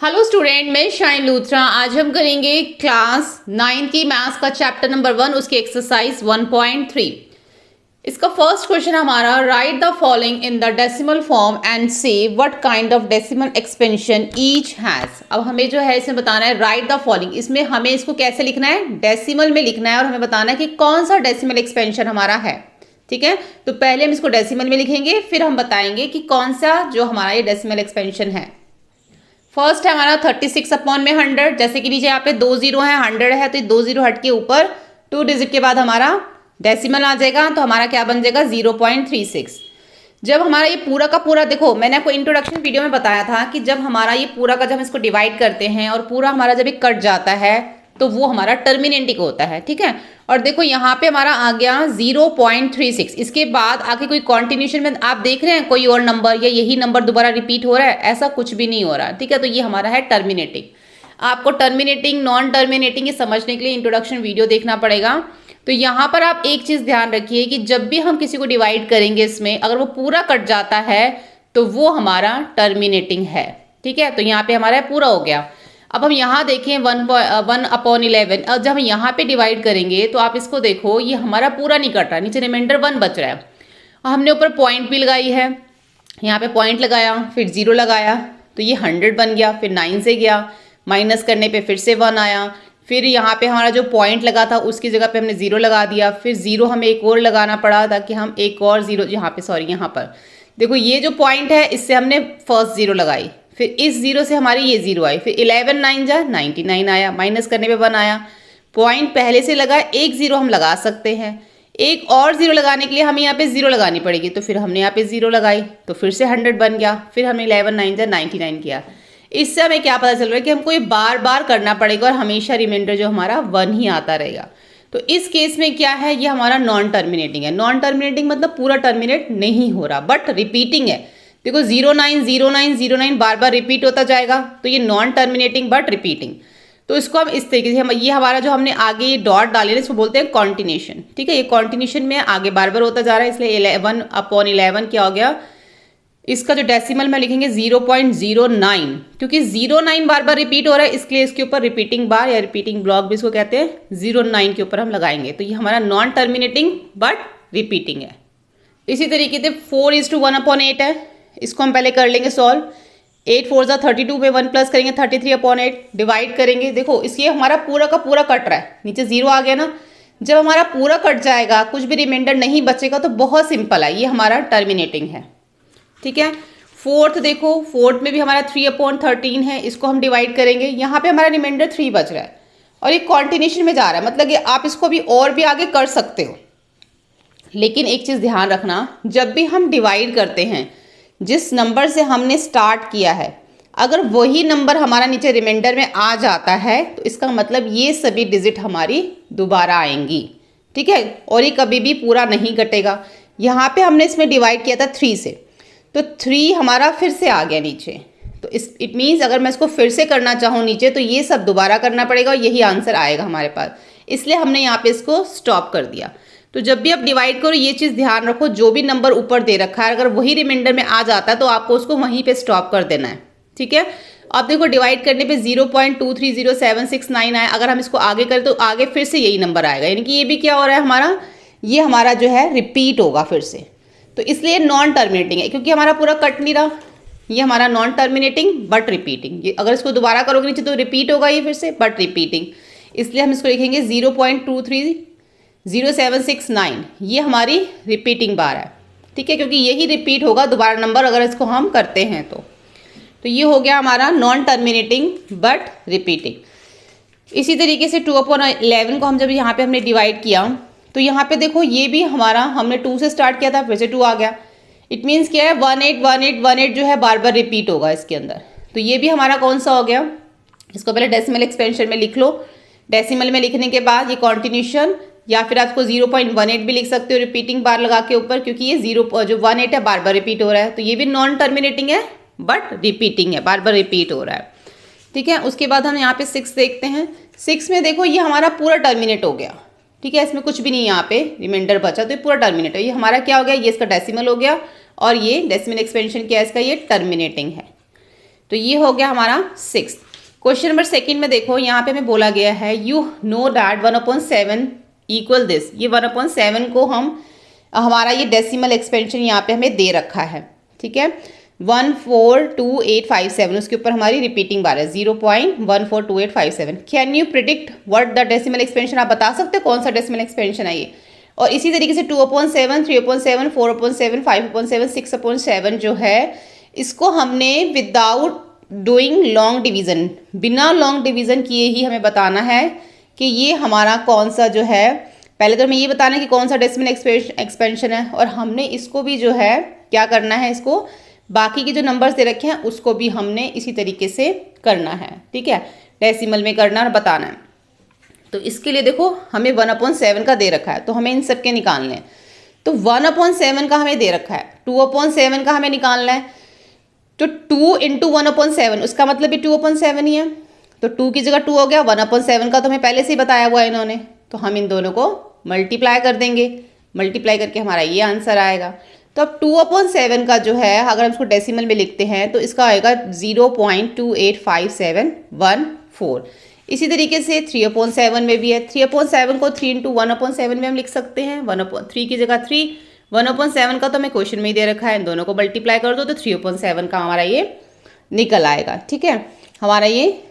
Hello student, मैं shine Luthra. आज हम करेंगे क्लास 9 की मैथ्स का चैप्टर नंबर 1, उसकी एक्सरसाइज 1.3। इसका फर्स्ट क्वेश्चन हमारा, write the following in the decimal form and say what kind of decimal expansion each has. अब हमें जो है इसमें बताना है राइट द फॉलोइंग। इसमें हमें इसको कैसे लिखना है, डेसिमल में लिखना है और हमें बताना है कि कौन सा डेसिमल एक्सपेंशन हमारा है। ठीक है, तो पहले हम इसको डेसिमल में लिखेंगे, फिर हम बताएंगे कि कौन सा जो हमारा ये डेसिमल एक्सपेंशन है। फर्स्ट है हमारा 36 अपॉन में 100। जैसे कि नीचे यहाँ पे 2 जीरो है, 100 है, तो ये 2 जीरो हट के ऊपर 2 डिजिट के बाद हमारा डेसिमल आ जाएगा, तो हमारा क्या बन जाएगा 0.36। जब हमारा ये पूरा का पूरा, देखो मैंने आपको इंट्रोडक्शन वीडियो में बताया था कि जब हमारा ये पूरा का, जब हम इसको डिवाइड करते हैं और पूरा हमारा जब ये कट जाता है तो वो हमारा टर्मिनेटिंग होता है। ठीक है, और देखो यहाँ पे हमारा आ गया 0.36। इसके बाद आगे कोई कॉन्टिन्यूशन में आप देख रहे हैं कोई और नंबर या यही नंबर दोबारा रिपीट हो रहा है, ऐसा कुछ भी नहीं हो रहा। ठीक है, तो ये हमारा है टर्मिनेटिंग। आपको टर्मिनेटिंग, नॉन टर्मिनेटिंग ये समझने के लिए इंट्रोडक्शन वीडियो देखना पड़ेगा। तो यहाँ पर आप एक चीज़ ध्यान रखिए कि जब भी हम किसी को डिवाइड करेंगे इसमें, अगर वो पूरा कट जाता है तो वो हमारा टर्मिनेटिंग है। ठीक है, तो यहाँ पे हमारा पूरा हो गया। अब हम यहाँ देखें 1/11। और जब हम यहाँ पे डिवाइड करेंगे तो आप इसको देखो, ये हमारा पूरा नहीं कट रहा, नीचे रिमाइंडर 1 बच रहा है। और हमने ऊपर पॉइंट भी लगाई है, यहाँ पे पॉइंट लगाया, फिर 0 लगाया, तो ये 100 बन गया। फिर 9 से गया, माइनस करने पे फिर से 1 आया। फिर यहाँ पे हमारा जो पॉइंट लगा था उसकी जगह पे हमने 0 लगा दिया। फिर 0 हमें एक और लगाना पड़ा ताकि हम एक और 0 यहाँ पे, सॉरी यहाँ पर देखो ये जो पॉइंट है इससे हमने फर्स्ट 0 लगाई, फिर इस 0 से हमारी ये 0 आई, फिर 11 9 जा 99 आया, माइनस करने पे 1 आया। पॉइंट पहले से लगा, एक 0 हम लगा सकते हैं, एक और 0 लगाने के लिए हमें यहाँ पे 0 लगानी पड़ेगी, तो फिर हमने यहाँ पे 0 लगाई, तो फिर से 100 बन गया। फिर हमने 11 9 जा 99 किया। इससे हमें क्या पता चल रहा है कि हमको ये बार बार करना पड़ेगा और हमेशा रिमाइंडर जो हमारा 1 ही आता रहेगा। तो इस केस में क्या है, ये हमारा नॉन टर्मिनेटिंग है। नॉन टर्मिनेटिंग मतलब पूरा टर्मिनेट नहीं हो रहा बट रिपीटिंग है। देखो 09 09 09 बार बार रिपीट होता जाएगा, तो ये नॉन टर्मिनेटिंग बट रिपीटिंग। तो इसको हम इस तरीके से, ये हमारा जो हमने आगे ये डॉट डाले इसको बोलते हैं कॉन्टिन्यूशन। ठीक है, ये कॉन्टिन्यूशन में आगे बार बार होता जा रहा है, इसलिए 11/11 क्या हो गया, इसका जो डेसिमल में लिखेंगे 0.09, क्योंकि 09 बार बार रिपीट हो रहा है, इसलिए इसके ऊपर रिपीटिंग बार या रिपीटिंग ब्लॉक भी इसको कहते हैं, 09 के ऊपर हम लगाएंगे। तो ये हमारा नॉन टर्मिनेटिंग बट रिपीटिंग है। इसी तरीके से 4:1/8 है, इसको हम पहले कर लेंगे सॉल्व। 8 4 जा 32 में 1 प्लस करेंगे 33/8, डिवाइड करेंगे। देखो इसलिए हमारा पूरा का पूरा कट रहा है, नीचे 0 आ गया ना। जब हमारा पूरा कट जाएगा, कुछ भी रिमाइंडर नहीं बचेगा, तो बहुत सिंपल है, ये हमारा टर्मिनेटिंग है। ठीक है, फोर्थ देखो, फोर्थ में भी हमारा 3/13 है, इसको हम डिवाइड करेंगे। यहाँ पे हमारा रिमाइंडर 3 बच रहा है और ये कॉन्टिन्यूशन में जा रहा है, मतलब ये आप इसको भी और भी आगे कर सकते हो। लेकिन एक चीज़ ध्यान रखना, जब भी हम डिवाइड करते हैं, जिस नंबर से हमने स्टार्ट किया है, अगर वही नंबर हमारा नीचे रिमाइंडर में आ जाता है तो इसका मतलब ये सभी डिजिट हमारी दोबारा आएंगी। ठीक है, और ये कभी भी पूरा नहीं कटेगा। यहाँ पे हमने इसमें डिवाइड किया था 3 से, तो 3 हमारा फिर से आ गया नीचे, तो इट मीन्स अगर मैं इसको फिर से करना चाहूँ नीचे, तो ये सब दोबारा करना पड़ेगा और यही आंसर आएगा हमारे पास। इसलिए हमने यहाँ पे इसको स्टॉप कर दिया। तो जब भी आप डिवाइड करो ये चीज़ ध्यान रखो, जो भी नंबर ऊपर दे रखा है अगर वही रिमाइंडर में आ जाता है तो आपको उसको वहीं पे स्टॉप कर देना है। ठीक है, अब देखो डिवाइड करने पे 0.230769 आया, अगर हम इसको आगे करें तो आगे फिर से यही नंबर आएगा, यानी कि ये भी क्या हो रहा है हमारा, ये हमारा जो है रिपीट होगा फिर से। तो इसलिए नॉन टर्मिनेटिंग है, क्योंकि हमारा पूरा कट नहीं रहा। ये हमारा नॉन टर्मिनेटिंग बट रिपीटिंग, ये अगर इसको दोबारा करोगे नीचे तो रिपीट होगा ये फिर से, बट रिपीटिंग। इसलिए हम इसको लिखेंगे 0.230769, ये हमारी रिपीटिंग बार है। ठीक है, क्योंकि यही रिपीट होगा दोबारा नंबर अगर इसको हम करते हैं तो ये हो गया हमारा नॉन टर्मिनेटिंग बट रिपीटिंग। इसी तरीके से 2/11 को हम जब यहाँ पे हमने डिवाइड किया, तो यहाँ पे देखो ये भी हमारा, हमने 2 से स्टार्ट किया था, फिर से 2 आ गया। इट मीन्स क्या है, 181818 जो है बार बार रिपीट होगा इसके अंदर। तो ये भी हमारा कौन सा हो गया, इसको पहले डेसिमल एक्सपेंशन में लिख लो। डेसिमल में लिखने के बाद ये कॉन्टिन्यूशन, या फिर आपको 0.18 भी लिख सकते हो रिपीटिंग बार लगा के ऊपर, क्योंकि ये 0.18 है बार बार रिपीट हो रहा है, तो ये भी नॉन टर्मिनेटिंग है बट रिपीटिंग है, बार बार रिपीट हो रहा है। ठीक है, उसके बाद हम यहाँ पे 6 देखते हैं। 6 में देखो ये हमारा पूरा टर्मिनेट हो गया। ठीक है, इसमें कुछ भी नहीं यहाँ पे रिमाइंडर बचा, तो ये पूरा टर्मिनेट है। ये हमारा क्या हो गया, ये इसका डेसिमल हो गया और ये डेसिमल एक्सपेंशन क्या है इसका, ये टर्मिनेटिंग है। तो ये हो गया हमारा 6। क्वेश्चन नंबर सेकंड में देखो, यहाँ पे हमें बोला गया है you know that 1/7 equal this. ये 1/7 को हमारा ये डेसिमल एक्सपेंशन यहाँ पे हमें दे रखा है, ठीक है। 142857 उसके ऊपर हमारी रिपीटिंग बार है 0.142857। Can you predict what the decimal expansion, आप बता सकते हो कौन सा डेसिमल एक्सपेंशन है ये। और इसी तरीके से 2/7, 3/7, 4/7, 5/7, 6/7 जो है इसको हमने विदाउट डूइंग लॉन्ग डिवीज़न, बिना लॉन्ग डिवीज़न किए ही हमें बताना है कि ये हमारा कौन सा जो है, पहले तो हमें ये बताना है कि कौन सा डेसिमल एक्सपेंशन है, और हमने इसको भी जो है क्या करना है, इसको बाकी के जो नंबर्स दे रखे हैं उसको भी हमने इसी तरीके से करना है, ठीक है, डेसिमल में करना और बताना है। तो इसके लिए देखो हमें 1/7 का दे रखा है, तो हमें इन सब के निकालने हैं। तो 1/7 का हमें दे रखा है, 2/7 का हमें निकालना है। तो 2 × 1/7 उसका मतलब भी 2/7 ही है, तो 2 की जगह 2 हो गया। 1/7 का तो हमें पहले से ही बताया हुआ है इन्होंने, तो हम इन दोनों को मल्टीप्लाई कर देंगे, मल्टीप्लाई करके हमारा ये आंसर आएगा। तो अब 2/7 का जो है अगर हम इसको डेसिमल में लिखते हैं तो इसका आएगा 0.285714। इसी तरीके से 3/7 में भी है, 3/7 को 3 × 1/7 में हम लिख सकते हैं, 3 की जगह 3। 1/7 का तो हमें क्वेश्चन में ही दे रखा है, इन दोनों को मल्टीप्लाई कर दो तो 3/7 का हमारा ये निकल आएगा, ठीक है। हमारा ये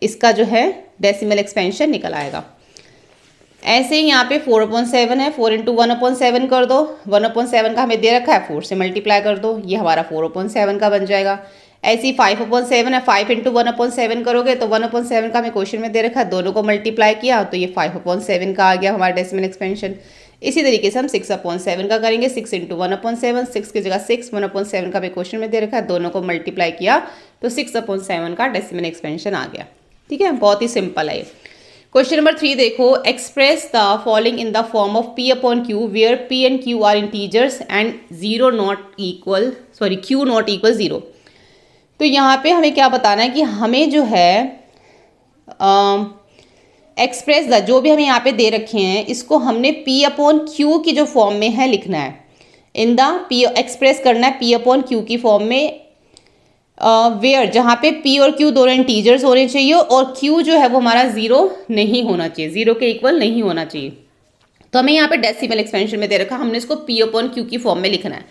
इसका जो है डेसिमल एक्सपेंशन निकल आएगा। ऐसे ही यहाँ पे 4/7 है, 4 × 1/7 कर दो, 1/7 का हमें दे रखा है, 4 से मल्टीप्लाई कर दो, ये हमारा 4/7 का बन जाएगा। ऐसे ही 5/7 है, 5 × 1/7 करोगे तो 1/7 का हमें क्वेश्चन में दे रखा है, दोनों को मल्टीप्लाई किया तो ये 5/7 का आ गया हमारा डेसिमल एक्सपेंशन। इसी तरीके से हम 6/7 का करेंगे, 6 × 1/7, 6 की जगह 6, 1/7 का हमें क्वेश्चन में दे रखा है, दोनों को मल्टीप्लाई किया तो 6/7 का डेसिमल एक्सपेंशन आ गया, ठीक है। बहुत ही सिंपल है। क्वेश्चन नंबर 3 देखो, express the following in the form of P/Q where P and Q are integers and Q not equal 0। तो यहाँ पे हमें क्या बताना है कि हमें जो है एक्सप्रेस द, जो भी हमें यहाँ पे दे रखे हैं इसको हमने P/Q की जो फॉर्म में है लिखना है, इन द P एक्सप्रेस करना है P/Q की फॉर्म में, वेयर जहाँ पे P और Q दोनों इंटीजर्स होने चाहिए और Q जो है वो हमारा 0 नहीं होना चाहिए, 0 के इक्वल नहीं होना चाहिए। तो हमें यहाँ पे डेसिमल एक्सपेंशन में दे रखा, हमने इसको P/Q की फॉर्म में लिखना है।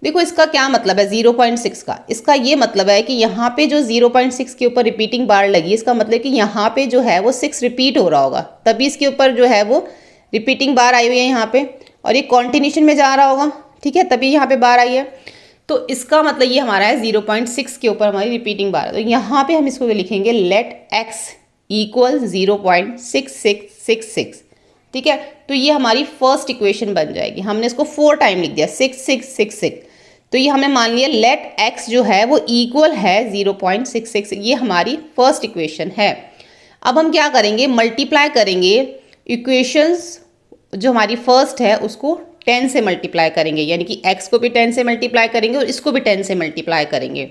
देखो इसका क्या मतलब है 0.6 का, इसका ये मतलब है कि यहाँ पे जो 0.6 के ऊपर रिपीटिंग बार लगी, इसका मतलब कि यहाँ पे जो है वो 6 रिपीट हो रहा होगा, तभी इसके ऊपर जो है वो रिपीटिंग बार आई हुई है यहाँ पे, और ये कॉन्टिन्यूशन में जा रहा होगा, ठीक है, तभी यहाँ पे बार आई है। तो इसका मतलब ये हमारा है 0.6 के ऊपर हमारी रिपीटिंग बार है। तो यहाँ पे हम इसको लिखेंगे लेट x इक्वल 0.6666, ठीक है। तो ये हमारी फर्स्ट इक्वेशन बन जाएगी, हमने इसको 4 टाइम लिख दिया 6666, तो ये हमने मान लिया लेट x जो है वो इक्वल है 0.66, ये हमारी फर्स्ट इक्वेशन है। अब हम क्या करेंगे, मल्टीप्लाई करेंगे इक्वेशंस, जो हमारी फर्स्ट है उसको 10 से मल्टीप्लाई करेंगे, यानी कि x को भी 10 से मल्टीप्लाई करेंगे और इसको भी 10 से मल्टीप्लाई करेंगे।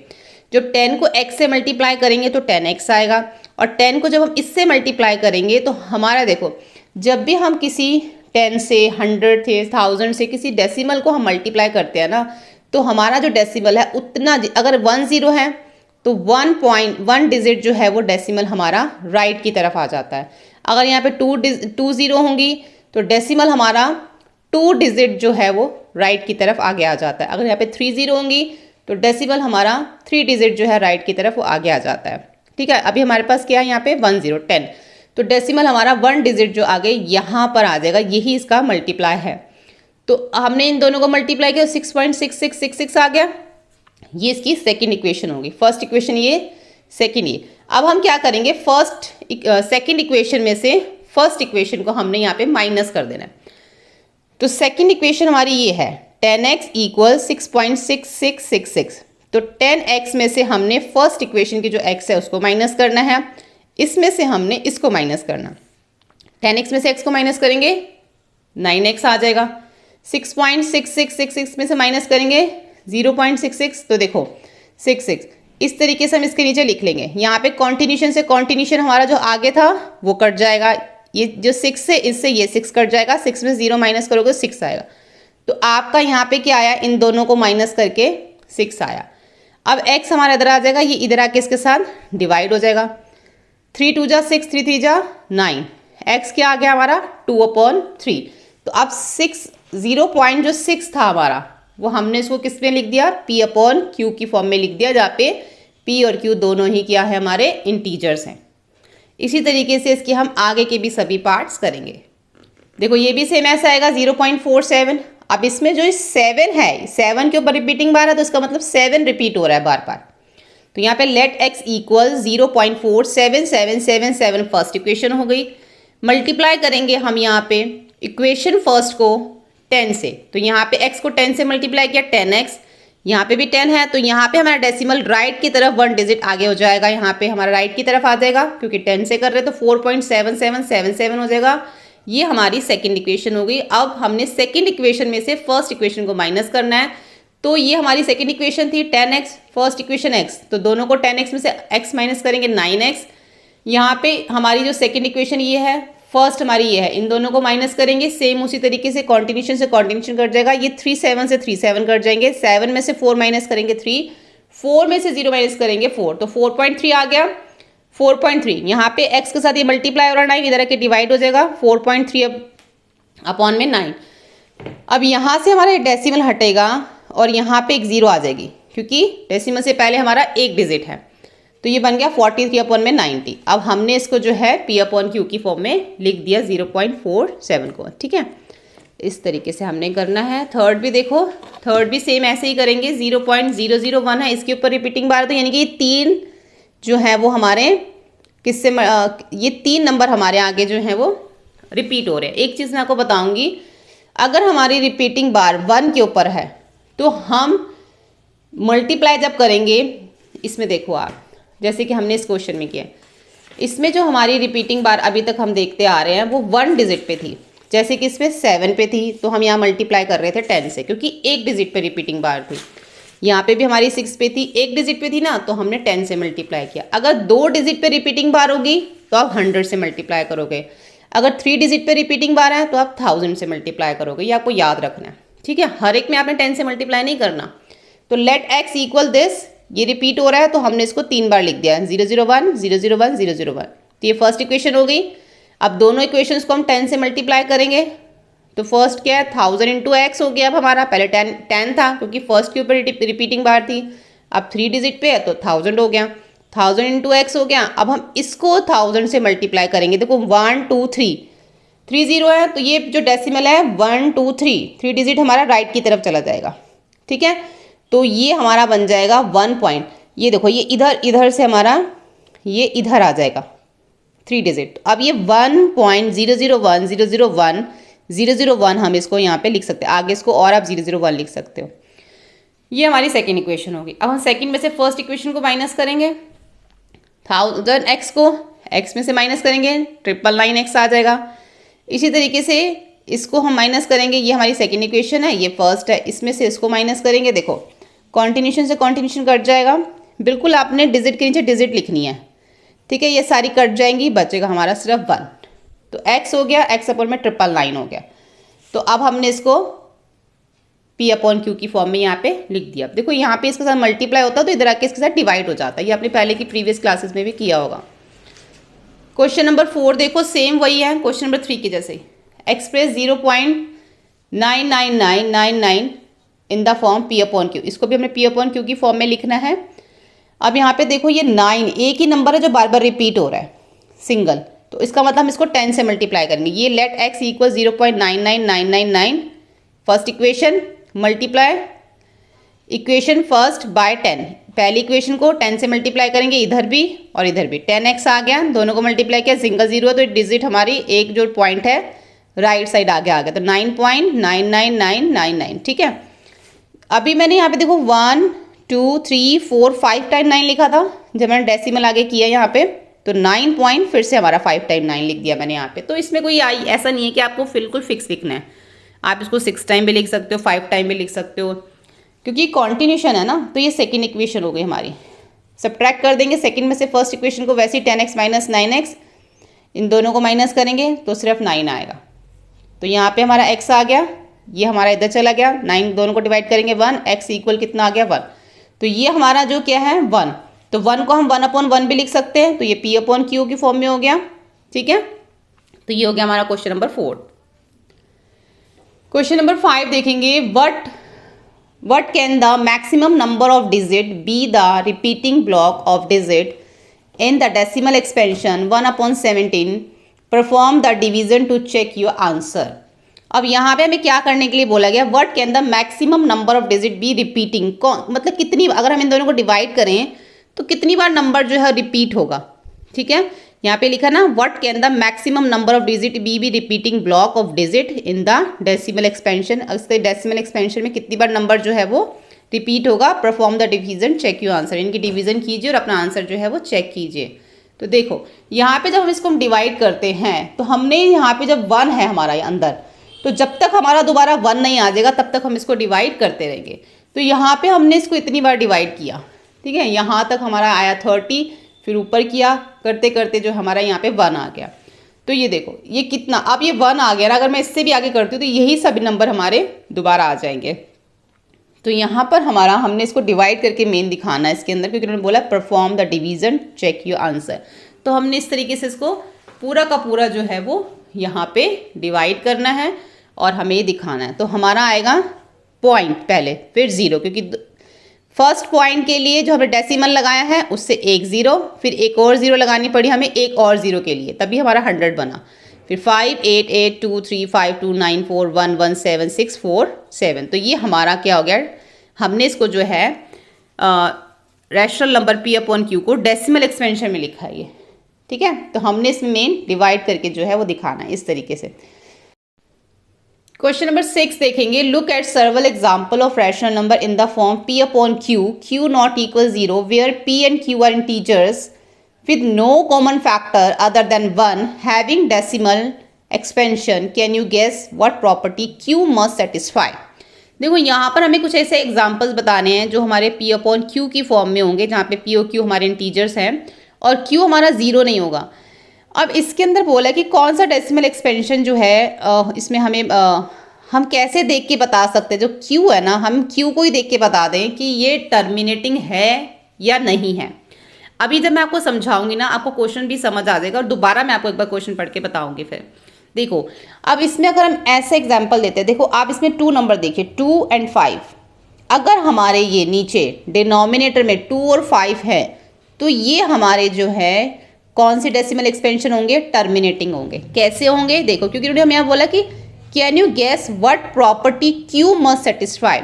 जो 10 को x से मल्टीप्लाई करेंगे तो 10x आएगा, और 10 को जब हम इससे मल्टीप्लाई करेंगे तो हमारा देखो, जब भी हम किसी 10 से 100 से 1000 से किसी डेसिमल को हम मल्टीप्लाई करते हैं ना, तो हमारा जो डेसिमल है उतना, अगर 1 0 है तो 1 डिजिट जो है वो डेसिमल हमारा राइट की तरफ आ जाता है। अगर यहाँ पे 2 0 होंगी तो डेसिमल हमारा 2 डिजिट जो है वो राइट की तरफ आगे आ जाता है। अगर यहाँ पे 3 0 होंगी तो डेसिमल हमारा 3 डिजिट जो है राइट की तरफ वो आगे आ जाता है, ठीक है। अभी हमारे पास क्या है यहाँ पे 1 0 10, तो डेसिमल हमारा 1 डिजिट जो आगे यहाँ पर आ जाएगा, यही इसका मल्टीप्लाई है। तो हमने इन दोनों को मल्टीप्लाई किया 6.6666 आ गया, ये इसकी सेकेंड इक्वेशन होगी। फर्स्ट इक्वेशन ये, सेकेंड ये। अब हम क्या करेंगे, सेकेंड इक्वेशन में से फर्स्ट इक्वेशन को हमने यहाँ पे माइनस कर देना है। तो सेकेंड इक्वेशन हमारी ये है 10x इक्वल 6.6666, तो 10x में से हमने फर्स्ट इक्वेशन की जो x है उसको माइनस करना है, इसमें से हमने इसको माइनस करना। 10x में से x को माइनस करेंगे 9x आ जाएगा, 6.6666 में से माइनस करेंगे 0.66, तो देखो 66। इस तरीके से हम इसके नीचे लिख लेंगे, यहाँ पे कॉन्टिन्यूशन से कॉन्टिन्यूशन हमारा जो आगे था वो कट जाएगा, ये जो 6 से इससे ये 6 कट जाएगा, 6 में 0 माइनस करोगे 6 आएगा। तो आपका यहाँ पे क्या आया, इन दोनों को माइनस करके 6 आया। अब x हमारा इधर आ जाएगा, ये इधर आके इसके साथ डिवाइड हो जाएगा। 3 2 जा 6, 3 3 जा 9, x क्या आ गया हमारा 2/3। तो अब 0.6 था हमारा, वो हमने इसको किस में लिख दिया, p/q की फॉर्म में लिख दिया, जहाँ पे p और q दोनों ही क्या है हमारे इंटीजर्स हैं। इसी तरीके से इसके हम आगे के भी सभी पार्ट्स करेंगे। देखो ये भी सेम ऐसा आएगा 0.47। अब इसमें जो 7 है, 7 के ऊपर रिपीटिंग बार है, तो इसका मतलब 7 रिपीट हो रहा है बार बार। तो यहाँ पे let x equal 0.477777 first equation हो गई। मल्टीप्लाई करेंगे हम यहाँ पे इक्वेशन फर्स्ट को 10 से, तो यहाँ पे x को 10 से मल्टीप्लाई किया 10x, यहाँ पे भी 10 है, तो यहाँ पे हमारा डेसिमल राइट की तरफ 1 डिजिट आगे हो जाएगा, यहाँ पे हमारा राइट की तरफ आ जाएगा, क्योंकि 10 से कर रहे तो 4.7777 हो जाएगा। ये हमारी सेकंड इक्वेशन हो गई। अब हमने सेकंड इक्वेशन में से फर्स्ट इक्वेशन को माइनस करना है, तो ये हमारी सेकंड इक्वेशन थी 10x, फर्स्ट इक्वेशन x, तो दोनों को 10x में से x माइनस करेंगे 9x। यहाँ पे हमारी जो सेकंड इक्वेशन ये है, फर्स्ट हमारी ये है, इन दोनों को माइनस करेंगे, सेम उसी तरीके से कॉन्टिन्यूशन से कॉन्टिन्यूशन कट जाएगा। ये 3 7 से 3 7 कट जाएंगे, 7 में से 4 माइनस करेंगे 3, 4 में से 0 माइनस करेंगे 4, तो 4.3 आ गया। 4.3 यहाँ पे x के साथ ये मल्टीप्लाई हो रहा है 9, इधर आके डिवाइड हो जाएगा 4.3 अपॉन में 9। अब यहाँ से हमारा डेसिमल हटेगा और यहाँ पे एक 0 आ जाएगी, क्योंकि डेसिमल से पहले हमारा एक डिजिट है, तो ये बन गया 43/90। अब हमने इसको जो है p/q की फॉर्म में लिख दिया 0.47 को। ठीक है, इस तरीके से हमने करना है। थर्ड भी देखो, थर्ड भी सेम ऐसे ही करेंगे। 0.001 है, इसके ऊपर रिपीटिंग बार, तो यानी कि 3 जो है वो हमारे किससे ये 3 नंबर हमारे आगे जो है वो रिपीट हो रहे हैं। एक चीज़ मैं आपको बताऊंगी, अगर हमारी रिपीटिंग बार 1 के ऊपर है तो हम मल्टीप्लाई जब करेंगे, इसमें देखो आप, जैसे कि हमने इस क्वेश्चन में किया, इसमें जो हमारी रिपीटिंग बार अभी तक हम देखते आ रहे हैं वो 1 डिजिट पे थी, जैसे कि इसमें 7 पे थी, तो हम यहाँ मल्टीप्लाई कर रहे थे 10 से, क्योंकि एक डिजिट पे रिपीटिंग बार थी। यहाँ पे भी हमारी 6 पे थी, एक डिजिट पे थी ना, तो हमने 10 से मल्टीप्लाई किया। अगर 2 डिजिट पे रिपीटिंग बार होगी तो आप 100 से मल्टीप्लाई करोगे, अगर 3 डिजिट पे रिपीटिंग बार है तो आप 1000 से मल्टीप्लाई करोगे। ये आपको याद रखना है, ठीक है, हर एक में आपने 10 से मल्टीप्लाई नहीं करना। तो लेट x इक्वल दिस, ये रिपीट हो रहा है तो हमने इसको 3 बार लिख दिया, 001 001 001। तो ये फर्स्ट इक्वेशन हो गई। अब दोनों इक्वेशंस को हम 10 से मल्टीप्लाई करेंगे, तो फर्स्ट क्या है 1000 इंटू एक्स हो गया। अब हमारा पहले 10 था, क्योंकि फर्स्ट के ऊपर रिपीटिंग बार थी, अब 3 डिजिट पे है तो 1000 हो गया, 1000 इंटू एक्स हो गया। अब हम इसको 1000 से मल्टीप्लाई करेंगे, देखो 1 2 3 3 0 है, तो ये जो डेसिमल है 1 2 3 डिजिट हमारा राइट की तरफ चला जाएगा। ठीक है, तो ये हमारा बन जाएगा 1 पॉइंट, ये देखो ये इधर से हमारा ये इधर आ जाएगा 3 डिजिट। अब ये 1.001 हम इसको यहाँ पे लिख सकते हैं, आगे इसको और आप 001 लिख सकते हो। ये हमारी सेकेंड इक्वेशन होगी। अब हम सेकेंड में से फर्स्ट इक्वेशन को माइनस करेंगे, 1000x को x में से माइनस करेंगे 999x आ जाएगा। इसी तरीके से इसको हम माइनस करेंगे, ये हमारी सेकेंड इक्वेशन है, ये फर्स्ट है, इसमें से इसको माइनस करेंगे, देखो कॉन्टिन्यूशन से कॉन्टिन्यूशन कट जाएगा, बिल्कुल आपने डिजिट के नीचे डिजिट लिखनी है। ठीक है, ये सारी कट जाएंगी, बचेगा हमारा सिर्फ 1, तो x हो गया, x अपॉन में 999 हो गया। तो अब हमने इसको p/q की फॉर्म में यहाँ पे लिख दिया। देखो यहाँ पे इसके साथ मल्टीप्लाई होता है तो इधर आके इसके साथ डिवाइड हो जाता है, ये आपने पहले की प्रीवियस क्लासेस में भी किया होगा। क्वेश्चन नंबर 4 देखो, सेम वही है क्वेश्चन नंबर 3 के जैसे। Express 0.99999 in the form p/q, इसको भी हमने p/q की फॉर्म में लिखना है। अब यहाँ पे देखो ये 9 एक ही नंबर है जो बार बार रिपीट हो रहा है सिंगल, तो इसका मतलब हम इसको 10 से मल्टीप्लाई करेंगे। ये let x equal 0.99999 first equation multiply equation first by 10, पहली इक्वेशन को 10 से मल्टीप्लाई करेंगे, इधर भी और इधर भी 10x आ गया, दोनों को मल्टीप्लाई किया, सिंगल 0 है तो डिजिट हमारी एक जो पॉइंट है राइट साइड आगे आ गया, तो 9.99999। ठीक है, अभी मैंने यहाँ पे देखो 1 2 3 4 5 टाइम 9 लिखा था, जब मैंने डेसिमल आगे किया यहाँ पे तो 9 पॉइंट फिर से हमारा 5 टाइम 9 लिख दिया मैंने यहाँ पे। तो इसमें कोई ऐसा नहीं है कि आपको बिल्कुल फिक्स लिखना है, आप इसको 6 टाइम भी लिख सकते हो, 5 टाइम भी लिख सकते हो, क्योंकि कॉन्टिन्यूशन है ना। तो ये सेकेंड इक्वेशन हो गई हमारी। सब्ट्रैक्ट कर देंगे सेकेंड में से फर्स्ट इक्वेशन को, वैसे ही 10x माइनस 9x, इन दोनों को माइनस करेंगे तो सिर्फ 9 आएगा। तो यहाँ पे हमारा x आ गया, ये हमारा इधर चला गया, 9 दोनों को डिवाइड करेंगे 1, x इक्वल कितना आ गया 1। तो ये हमारा जो क्या है 1, तो 1 को हम 1/1 भी लिख सकते हैं, तो ये P/Q की फॉर्म में हो गया। ठीक है, तो ये हो गया हमारा क्वेश्चन नंबर 4। क्वेश्चन नंबर 5 देखेंगे, what can the maximum number of digit be the repeating block of digit in the decimal expansion 1/17? Perform the division to check your answer। अब यहाँ पे हमें क्या करने के लिए बोला गया, what can the maximum number of digit be repeating, मतलब कितनी, अगर हम इन दोनों को डिवाइड करें तो कितनी बार नंबर जो है रिपीट होगा। ठीक है, यहाँ पे लिखा ना, what can the maximum number of digit be repeating block of digit in the decimal expansion. इसके डेसिमल एक्सपेंशन में कितनी बार नंबर जो है वो रिपीट होगा। Perform the division, check your answer, इनकी डिवीजन कीजिए और अपना आंसर जो है वो चेक कीजिए। तो देखो यहाँ पे जब हम इसको डिवाइड करते हैं तो हमने यहाँ पे जब 1 है हमारा अंदर, तो जब तक हमारा दोबारा 1 नहीं आ जाएगा तब तक हम इसको डिवाइड करते रहेंगे। तो यहाँ पे हमने इसको इतनी बार डिवाइड किया, ठीक है, यहाँ तक हमारा आया 30, फिर ऊपर किया, करते करते जो हमारा यहाँ पे 1 आ गया। तो ये देखो ये कितना, अब ये 1 आ गया ना, अगर मैं इससे भी आगे करती हूँ तो यही सभी नंबर हमारे दोबारा आ जाएंगे। तो यहाँ पर हमारा, हमने इसको डिवाइड करके मेन दिखाना है इसके अंदर, क्योंकि उन्होंने बोला perform the division, check your answer. तो हमने इस तरीके से इसको पूरा का पूरा जो है वो यहाँ पे डिवाइड करना है और हमें ये दिखाना है। तो हमारा आएगा पॉइंट पहले, फिर 0, क्योंकि फर्स्ट पॉइंट के लिए जो हमने डेसिमल लगाया है उससे एक 0, फिर एक और 0 लगानी पड़ी हमें एक और 0 के लिए, तभी हमारा 100 बना। फिर 5 8 8 2 3 5 2 9 4 1 1 7 6 4 7। तो ये हमारा क्या हो गया, हमने इसको जो है रैशनल नंबर P/Q को डेसिमल एक्सपेंशन में लिखा है ये। ठीक है, तो हमने इसमें मेन डिवाइड करके जो है वो दिखाना है इस तरीके से। क्वेश्चन नंबर 6 देखेंगे, look at सर्वल example of rational number in the form P/Q, Q not equal 0, where P and Q are integers with no common factor other than 1 having decimal expansion. Can you guess what property Q must satisfy? देखो यहाँ पर हमें कुछ ऐसे examples बताने हैं जो हमारे P/Q की फॉर्म में होंगे, जहाँ पे P और Q हमारे इंटीजर्स हैं और Q हमारा 0 नहीं होगा। अब इसके अंदर बोला कि कौन सा डेसिमल एक्सपेंशन जो है इसमें हमें हम कैसे देख के बता सकते हैं, जो Q है ना, हम Q को ही देख के बता दें कि ये टर्मिनेटिंग है या नहीं है। अभी जब मैं आपको समझाऊंगी ना, आपको क्वेश्चन भी समझ आ जाएगा और दोबारा मैं आपको एक बार क्वेश्चन पढ़ के बताऊंगी। फिर देखो अब इसमें अगर हम ऐसे एग्जाम्पल देते हैं, देखो आप इसमें 2 नंबर देखिए, 2 और 5। अगर हमारे ये नीचे डिनोमिनेटर में 2 और 5 है तो ये हमारे जो है कौन सी डेसिमल एक्सपेंशन होंगे, टर्मिनेटिंग होंगे। कैसे होंगे देखो, क्योंकि उन्होंने हमें यहाँ बोला कि can you guess what property Q must satisfy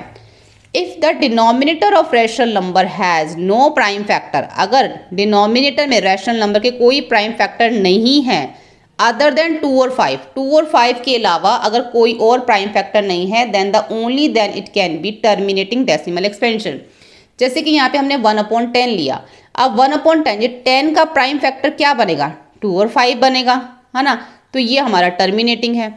if the denominator of rational number has no prime factor. अगर डिनोमिनेटर में रैशनल नंबर के कोई प्राइम फैक्टर नहीं है अदर देन 2 और 5, 2 और 5 के अलावा अगर कोई और प्राइम फैक्टर नहीं है, then it can be terminating decimal expansion. जैसे कि यहाँ पे हमने 1/10 लिया, अब 1/10 ये 10 का प्राइम फैक्टर क्या बनेगा, 2 और 5 बनेगा, है ना। तो ये हमारा टर्मिनेटिंग है।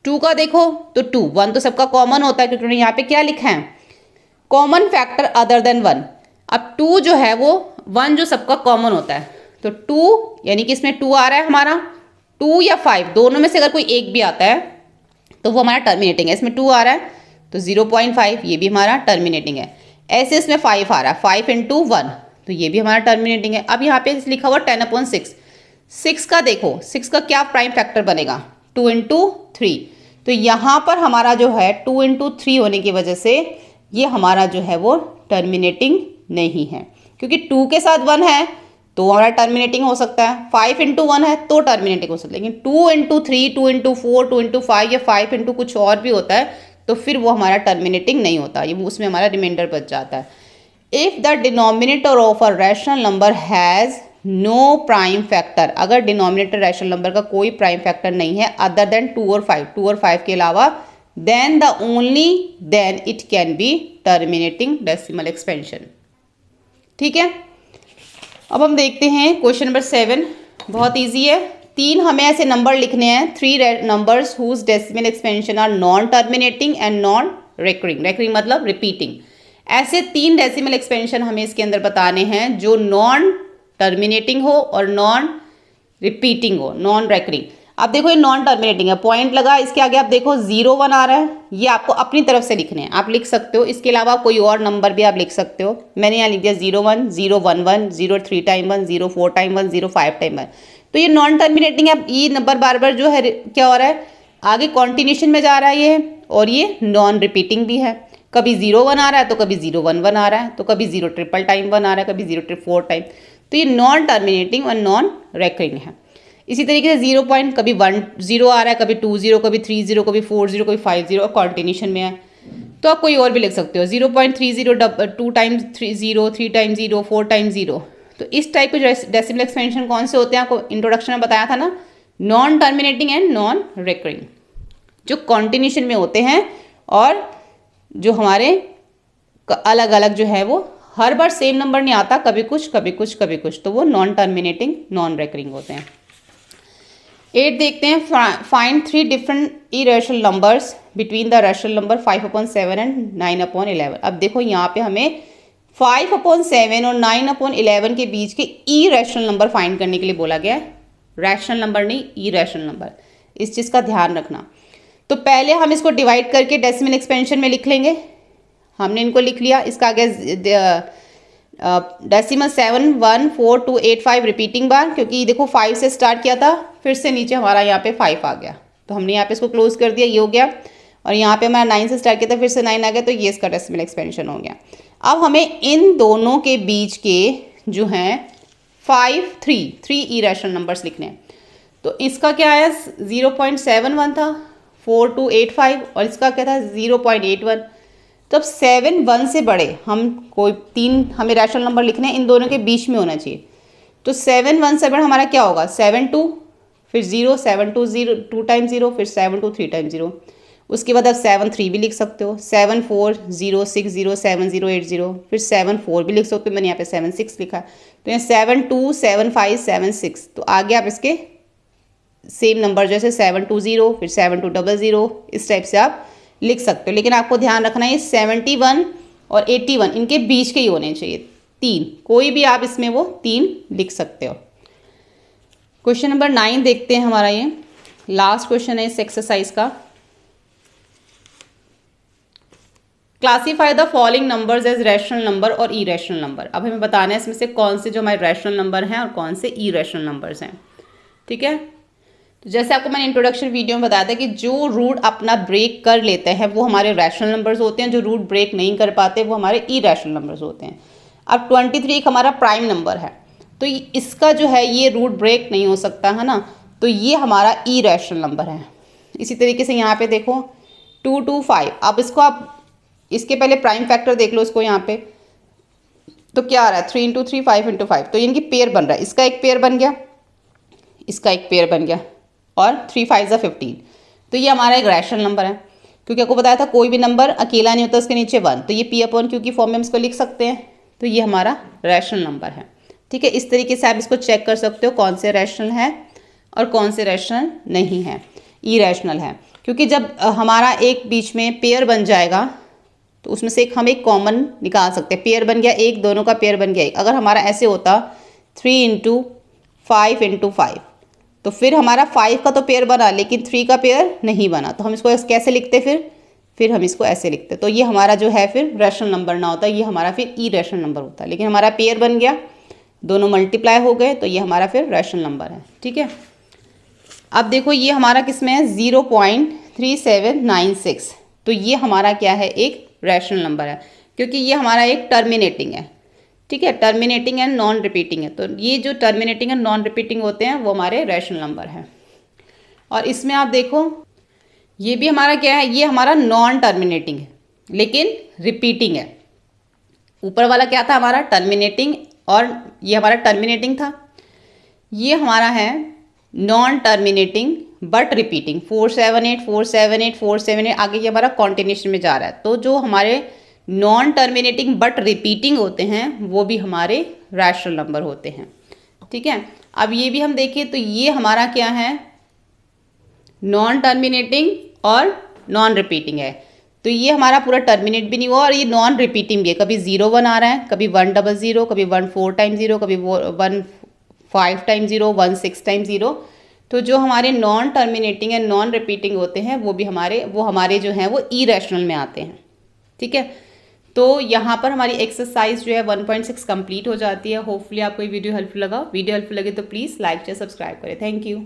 2 का देखो तो 2, 1 तो सबका कॉमन होता है, क्योंकि उन्होंने यहाँ पे क्या लिखा है, कॉमन फैक्टर अदर देन 1। अब 2 जो है वो 1 जो सबका कॉमन होता है, तो 2 यानी कि इसमें 2 आ रहा है हमारा, 2 या 5 दोनों में से अगर कोई एक भी आता है तो वो हमारा टर्मिनेटिंग है। इसमें 2 आ रहा है तो 0.5 ये भी हमारा टर्मिनेटिंग है। ऐसे इसमें 5 आ रहा है, 5 × 1 तो ये भी हमारा टर्मिनेटिंग है। अब यहाँ पे लिखा हुआ 10/6, 6 का देखो, 6 का क्या प्राइम फैक्टर बनेगा, 2 × 3। तो यहाँ पर हमारा जो है 2 × 3 होने की वजह से ये हमारा जो है वो टर्मिनेटिंग नहीं है, क्योंकि 2 के साथ 1 है तो हमारा टर्मिनेटिंग हो सकता है, 5 × 1 है तो टर्मिनेटिंग हो सकता है, लेकिन 2 × 3, 2 × 4, 2 × 5 या 5 × कुछ और भी होता है तो फिर वो हमारा टर्मिनेटिंग नहीं होता, ये उसमें हमारा रिमाइंडर बच जाता है। If the denominator of a rational number has no prime factor, अगर डिनोमिनेटर रैशनल नंबर का कोई प्राइम फैक्टर नहीं है अदर देन 2 और 5, 2 और 5 के अलावा, then it can be terminating decimal expansion. ठीक है, अब हम देखते हैं क्वेश्चन नंबर 7, बहुत ईजी है। 3 हमें ऐसे नंबर लिखने हैं, 3 numbers whose decimal expansion are non terminating and non recurring, recurring मतलब रिपीटिंग। ऐसे 3 डेसिमल एक्सपेंशन हमें इसके अंदर बताने हैं जो नॉन टर्मिनेटिंग हो और नॉन रिपीटिंग हो, नॉन रेकरिंग। अब देखो ये नॉन टर्मिनेटिंग है, पॉइंट लगा, इसके आगे आप देखो 0 1 आ रहा है, ये आपको अपनी तरफ से लिखने हैं, आप लिख सकते हो। इसके अलावा कोई और नंबर भी आप लिख सकते हो। मैंने यहाँ लिख दिया 0 1 0 1 1 0 3 टाइम 1 0 4 टाइम 1 0 5 टाइम 1। तो ये नॉन टर्मिनेटिंग है। ये नंबर बार बार जो है क्या हो रहा है, आगे कॉन्टिन्यूशन में जा रहा है ये, और ये नॉन रिपीटिंग भी है। कभी 0 1 आ रहा है तो कभी 0 1 1 आ रहा है, तो कभी 0 ट्रिपल टाइम 1 आ रहा है, कभी 0 4 टाइम। तो ये नॉन टर्मिनेटिंग और नॉन रेकरिंग है। इसी तरीके से 0 पॉइंट कभी 1 0 आ रहा है, कभी 2 0, कभी 3 0, कभी 4 0, कभी 5 0 और कॉन्टिन्यूशन में है। तो आप कोई और भी लिख सकते हो, 0.30 2 टाइम्स 0 3 टाइम्स 0 4 टाइम्स 0। तो इस टाइप के डेसिमल एक्सपेंशन कौन से होते हैं, आपको इंट्रोडक्शन में बताया था ना, non terminating and non recurring, जो कॉन्टिन्यूशन में होते हैं और जो हमारे अलग अलग जो है वो हर बार सेम नंबर नहीं आता, कभी कुछ कभी कुछ कभी कुछ, तो वो नॉन टर्मिनेटिंग नॉन रेकरिंग होते हैं। 8 देखते हैं, find 3 different irrational numbers between the rational number 5/7 and 9/11। अब देखो यहाँ पे हमें 5/7 और 9/11 के बीच के इरेशनल नंबर फाइंड करने के लिए बोला गया है, रैशनल नंबर नहीं, इरेशनल नंबर। इस चीज़ का ध्यान रखना। तो पहले हम इसको डिवाइड करके डेसिमल एक्सपेंशन में लिख लेंगे। हमने इनको लिख लिया, इसका आगे डेसिमल 7 1 4 2 8 5 रिपीटिंग बार, क्योंकि देखो 5 से स्टार्ट किया था, फिर से नीचे हमारा यहाँ पे 5 आ गया, तो हमने यहाँ पे इसको क्लोज कर दिया, ये हो गया। और यहाँ पे हमारा 9 से स्टार्ट किया था, फिर से 9 आ गया, तो ये इसका डेसिमल एक्सपेंशन हो गया। अब हमें इन दोनों के बीच के जो हैं 3 इरेशनल नंबर्स लिखने हैं। तो इसका क्या आया, 0.71 था, 4285, और इसका क्या था 0.81। तो अब 7 1 से बड़े हम कोई 3 हमें रैशनल नंबर लिखने हैं, इन दोनों के बीच में होना चाहिए। तो 7 1 से बड़ा हमारा क्या होगा, 7 2, फिर 0 7 2 0 2 टाइम 0, फिर 7 2 3 टाइम 0। उसके बाद आप 7 3 भी लिख सकते हो, 7 4 0 6 0 7 0 8 0, फिर 7 4 भी लिख सकते हो, मैंने यहाँ पे 7 6 लिखा है। तो यहाँ 7 2 7 5 7 6, तो आगे आप इसके सेम नंबर जैसे 7 2 0, फिर 7 2 0 0, इस टाइप से आप लिख सकते हो। लेकिन आपको ध्यान रखना है 71 और 81 इनके बीच के ही होने चाहिए, 3, कोई भी आप इसमें वो 3 लिख सकते हो। क्वेश्चन नंबर 9 देखते हैं, हमारा ये लास्ट क्वेश्चन है इस एक्सरसाइज का। Classify the following numbers as rational number और इरेशनल नंबर। अब हमें बताना है इसमें से कौन से जो हमारे रैशनल नंबर हैं और कौन से इरेशनल नंबर्स हैं। ठीक है, तो जैसे आपको मैंने इंट्रोडक्शन वीडियो में बताया था कि जो रूट अपना ब्रेक कर लेते हैं वो हमारे रैशनल नंबर्स होते हैं, जो रूट ब्रेक नहीं कर पाते वो हमारे इरेशनल नंबर्स होते हैं। अब 23 एक हमारा प्राइम नंबर है, तो इसका जो है ये रूट ब्रेक नहीं हो सकता है ना, तो ये हमारा इरेशनल नंबर है। इसी तरीके से यहाँ पे देखो 2 2 5, अब इसको आप इसके पहले प्राइम फैक्टर देख लो इसको यहाँ पे, तो क्या आ रहा है 3 × 3 5 × 5, तो इनकी पेयर बन रहा है, इसका एक पेयर बन गया, इसका एक पेयर बन गया, और 3 5 = 15। तो ये हमारा एक रैशनल नंबर है, क्योंकि आपको बताया था कोई भी नंबर अकेला नहीं होता, उसके नीचे 1, तो ये P/Q की फॉर्म में हम इसको लिख सकते हैं, तो ये हमारा रैशनल नंबर है। ठीक है, इस तरीके से आप इसको चेक कर सकते हो कौन से रैशनल है और कौन से रैशनल नहीं है, इरेशनल है। क्योंकि जब हमारा एक बीच में पेयर बन जाएगा तो उसमें से हम एक कॉमन निकाल सकते हैं, पेयर बन गया एक, दोनों का पेयर बन गया एक। अगर हमारा ऐसे होता 3 × 5 × 5, तो फिर हमारा 5 का तो पेयर बना लेकिन 3 का पेयर नहीं बना, तो हम इसको कैसे लिखते फिर हम इसको ऐसे लिखते, तो ये हमारा जो है फिर रैशनल नंबर ना होता, ये हमारा फिर इरेशनल नंबर होता। लेकिन हमारा पेयर बन गया, दोनों मल्टीप्लाई हो गए, तो ये हमारा फिर रैशनल नंबर है। ठीक है, अब देखो ये हमारा किस में है 0.3796, तो ये हमारा क्या है एक रैशनल नंबर है, क्योंकि ये हमारा एक टर्मिनेटिंग है। ठीक है, टर्मिनेटिंग एंड नॉन रिपीटिंग है, तो ये जो टर्मिनेटिंग एंड नॉन रिपीटिंग होते हैं वो हमारे रैशनल नंबर हैं। और इसमें आप देखो ये भी हमारा क्या है, ये हमारा नॉन टर्मिनेटिंग है लेकिन रिपीटिंग है। ऊपर वाला क्या था हमारा टर्मिनेटिंग, और ये हमारा टर्मिनेटिंग था, ये हमारा है नॉन टर्मिनेटिंग बट रिपीटिंग। 478 478 478, आगे ये हमारा कॉन्टिन्यूशन में जा रहा है। तो जो हमारे नॉन टर्मिनेटिंग बट रिपीटिंग होते हैं वो भी हमारे रैशनल नंबर होते हैं। ठीक है, अब ये भी हम देखें तो ये हमारा क्या है नॉन टर्मिनेटिंग और नॉन रिपीटिंग है, तो ये हमारा पूरा टर्मिनेट भी नहीं हुआ और ये नॉन रिपीटिंग भी है। कभी 0 1 आ रहा है, कभी 1 0 0, कभी 1 4 टाइम 0, कभी 1 5 टाइम 0, 1 6 टाइम 0, तो जो हमारे non terminating and non repeating होते हैं वो हमारे जो हैं वो इरेशनल में आते हैं। ठीक है, तो यहाँ पर हमारी एक्सरसाइज जो है 1.6 कंप्लीट हो जाती है। होपफुली आपको ये वीडियो हेल्पफुल लगा। वीडियो हेल्पफुल लगे तो प्लीज़ लाइक या सब्सक्राइब करें। Thank you.